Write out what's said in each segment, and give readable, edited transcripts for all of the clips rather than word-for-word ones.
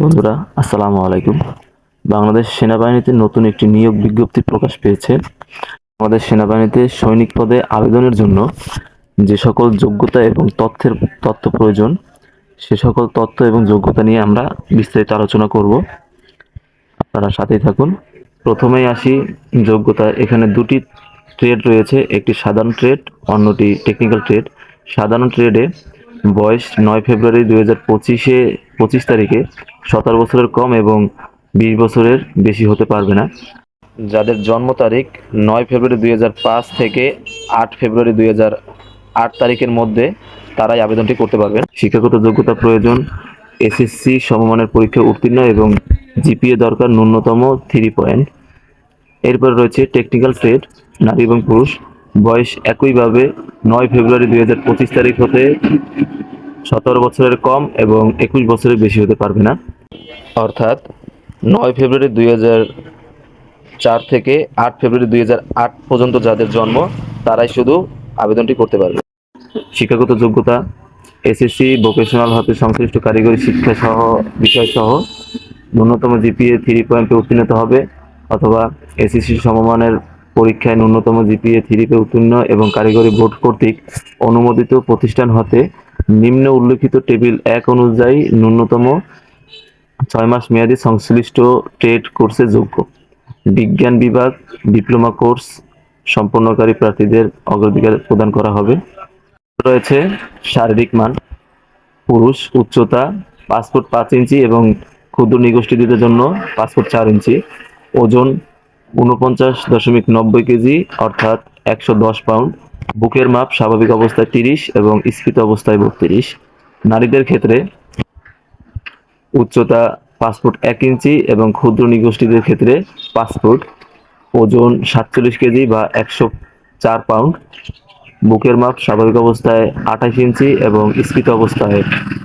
বন্ধুরা, আসসালামু আলাইকুম। বাংলাদেশ সেনাবাহিনীতে নতুন একটি নিয়োগ বিজ্ঞপ্তি প্রকাশ পেয়েছে। আমাদের সেনাবাহিনীতে সৈনিক পদে আবেদনের জন্য যে সকল যোগ্যতা এবং তথ্য প্রয়োজন, সে সকল তথ্য এবং যোগ্যতা নিয়ে আমরা বিস্তারিত আলোচনা করব। আপনারা সাথেই থাকুন। প্রথমেই আসি যোগ্যতা। এখানে দুটি ট্রেড রয়েছে, একটি সাধারণ ট্রেড, অন্যটি টেকনিক্যাল ট্রেড। সাধারণ ট্রেডে বয়স 9 ফেব্রুয়ারি 2025 তারিখে 17 বছরের কম এবং 20 বছরের বেশি হতে পারবে না। যাদের জন্ম তারিখ 9 ফেব্রুয়ারি 2005 থেকে 8 ফেব্রুয়ারি 2008 তারিখের মধ্যে তারাই আবেদনটি করতে পারবেন। শিক্ষাগত যোগ্যতা প্রয়োজন এসএসসি সমমানের পরীক্ষা উত্তীর্ণ এবং জিপিএ দরকার ন্যূনতম 3 পয়েন্ট। এরপর রয়েছে টেকনিক্যাল ট্রেড, নারী এবং পুরুষ। বয়স একইভাবে 9 ফেব্রুয়ারি 2025 তারিখ হতে 17 বছরের কম এবং 21 বছরের বেশি হতে পারবে না। অর্থাৎ 9 ফেব্রুয়ারি 2004 থেকে 8 ফেব্রুয়ারি 2008 পর্যন্ত যাদের জন্ম, তারাই শুধু আবেদনটি করতে পারবে। শিক্ষাগত যোগ্যতা এসএসসি, ভোকেশনাল হতে সংশ্লিষ্ট কারিগরি শিক্ষা সহ বিষয় সহ ন্যূনতম জিপিএ 3 পয়েন্টে উত্তীর্ণ হতে হবে, অথবা এসএসসি সমমানের পরীক্ষায় ন্যূনতম জিপিএ 3 উত্তীর্ণ এবং কারিগরি বোর্ড কর্তৃক অনুমোদিত প্রতিষ্ঠান হতে নিম্ন উল্লেখিত টেবিল 1 অনুযায়ী ন্যূনতম 6 মাস মেয়াদী সংশ্লিষ্ট ট্রেড কোর্সে যোগ্য। বিজ্ঞান বিভাগ ডিপ্লোমা কোর্স সম্পন্নকারী প্রার্থীদের অগ্রাধিকার প্রদান করা হবে। রয়েছে শারীরিক মান। পুরুষ উচ্চতা 5 ফুট 5 ইঞ্চি এবং ক্ষুদ্র নিগোষ্ঠীদের জন্য 5 ফুট 4 ইঞ্চি। ওজন 49.90 কেজি অর্থাৎ 110 পাউন্ড। বুকের মাপ স্বাভাবিক অবস্থায় 30 এবং স্ফীত অবস্থায় 32। নারীদের ক্ষেত্রে উচ্চতা 5 ফুট 1 ইঞ্চি এবং ক্ষুদ্র নিগোষ্ঠীদের ক্ষেত্রে 5 ফুট। ওজন 47 কেজি বা 104 পাউন্ড। বুকের মাপ স্বাভাবিক অবস্থায় 28 ইঞ্চি এবং স্ফীত অবস্থায়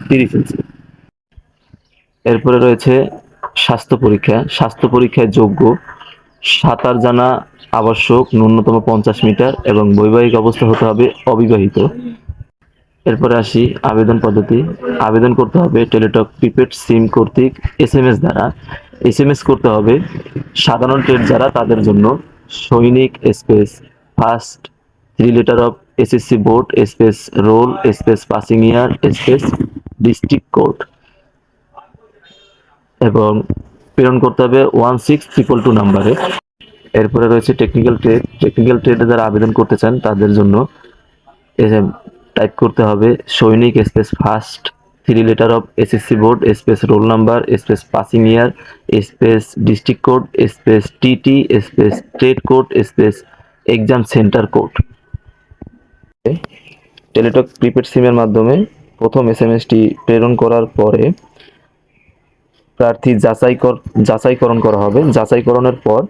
30 ইঞ্চি। এরপরে রয়েছে স্বাস্থ্য পরীক্ষা। স্বাস্থ্য পরীক্ষায় যোগ্য সাঁতার জানা আবশ্যক, ন্যূনতম 50 মিটার এবং বৈবাহিক অবস্থা হতে হবে অবিবাহিত। এরপরে আসি আবেদন পদ্ধতি। আবেদন করতে হবে টেলিটক প্রিপেড সিম কর্তৃক এসএমএস দ্বারা। এসএমএস করতে হবে সাধারণ ট্রেড যারা, তাদের জন্য সৈনিক space first 3 letter of SSC board space role space passing year space district code, এবং প্রেরণ করতে হবে 16222 নাম্বারে। এরপরে রয়েছে টেকনিক্যাল ট্রেড। টেকনিক্যাল ট্রেডে যারা আবেদন করতে চান তাদের জন্য টাইপ করতে হবে সৈনিক space first 3 letter of SSC board space roll number space passing year space district code space TT space trade code space exam centre code. Teletalk prepaid সিমের মাধ্যমে প্রথম এসএমএসটি প্রেরণ করার পরে প্রার্থী যাচাইকরণ করা হবে। যাচাইকরণের পর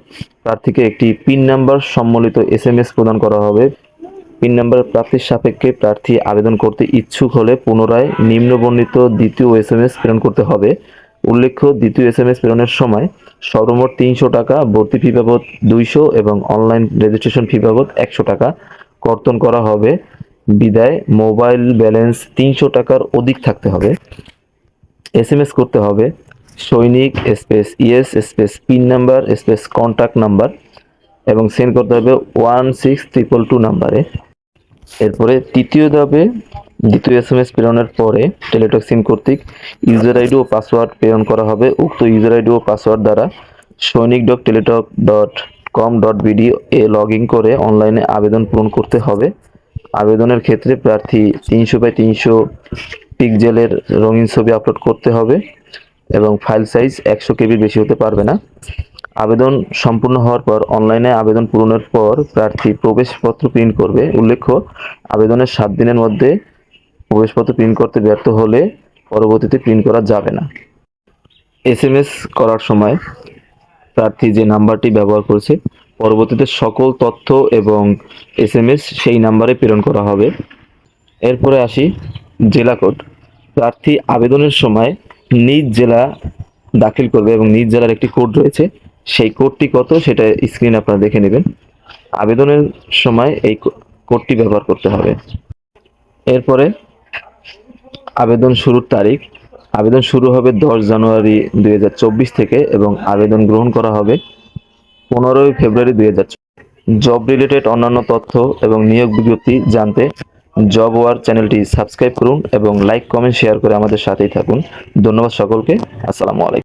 প্রার্থীকে একটি পিন নাম্বার সম্বলিত এসএমএস প্রদান করা হবে। পিন নাম্বার প্রাপ্তির সাপেক্ষে প্রার্থী আবেদন করতে ইচ্ছুক হলে পুনরায় নিম্নবর্ণিত দ্বিতীয় এসএমএস প্রেরণ করতে হবে। উল্লেখ্য, দ্বিতীয় এসএমএস প্রেরণের সময় সর্বমোট 300 টাকা, ভর্তি ফি বাবদ 200 এবং অনলাইন রেজিস্ট্রেশন ফি বাবদ 100 টাকা কর্তন করা হবে। বিদায় মোবাইল ব্যালেন্স 300 টাকার অধিক থাকতে হবে। এসএমএস করতে হবে সৈনিক space yes space pin number space contact number এবং সেন্ড করতে হবে 16222 নাম্বারে। এরপরে তৃতীয় ধাপে দ্বিতীয় এসএমএস প্রেরণের পরে টেলিটক সিম কর্তৃক ইউজার আইডি ও পাসওয়ার্ড প্রেরণ করা হবে। উক্ত ইউজার আইডি ও পাসওয়ার্ড দ্বারা সৈনিক.টেলিটক.com.bd এ লগ ইন করে অনলাইনে আবেদন পূরণ করতে হবে। আবেদনের ক্ষেত্রে প্রার্থী 300x300 পিক্সেলের রঙিন ছবি আপলোড করতে হবে এবং ফাইল সাইজ 100 কেবির বেশি হতে পারবে না। আবেদন সম্পূর্ণ হওয়ার পর অনলাইনে আবেদন পূরণের পর প্রার্থী প্রবেশপত্র প্রিন্ট করবে। উল্লেখ্য, আবেদনের 7 দিনের মধ্যে প্রবেশপত্র প্রিন্ট করতে ব্যর্থ হলে পরবর্তীতে প্রিন্ট করা যাবে না। এসএমএস করার সময় প্রার্থী যে নাম্বারটি ব্যবহার করছে, পরবর্তীতে সকল তথ্য এবং এসএমএস সেই নাম্বারে প্রেরণ করা হবে। এরপরে আসি জেলা কোড। প্রার্থী আবেদনের সময় নিজ জেলা দাখিল করবে এবং নিজ জেলার একটি কোড রয়েছে, সেই কোডটি কত সেটা স্ক্রিনে আপনারা দেখে নেবেন। আবেদনের সময় এই কোডটি ব্যবহার করতে হবে। এরপরে আবেদন শুরুর তারিখ। আবেদন শুরু হবে 10 জানুয়ারি 2024 থেকে এবং আবেদন গ্রহণ করা হবে 15 ফেব্রুয়ারি 2024। জব রিলেটেড অন্যান্য তথ্য এবং নিয়োগ বিজ্ঞপ্তি জানতে জব ওয়ার চ্যানেলটি সাবস্ক্রাইব করুন এবং লাইক কমেন্ট শেয়ার করে আমাদের সাথেই থাকুন। ধন্যবাদ সকলকে। আসসালামু আলাইকুম।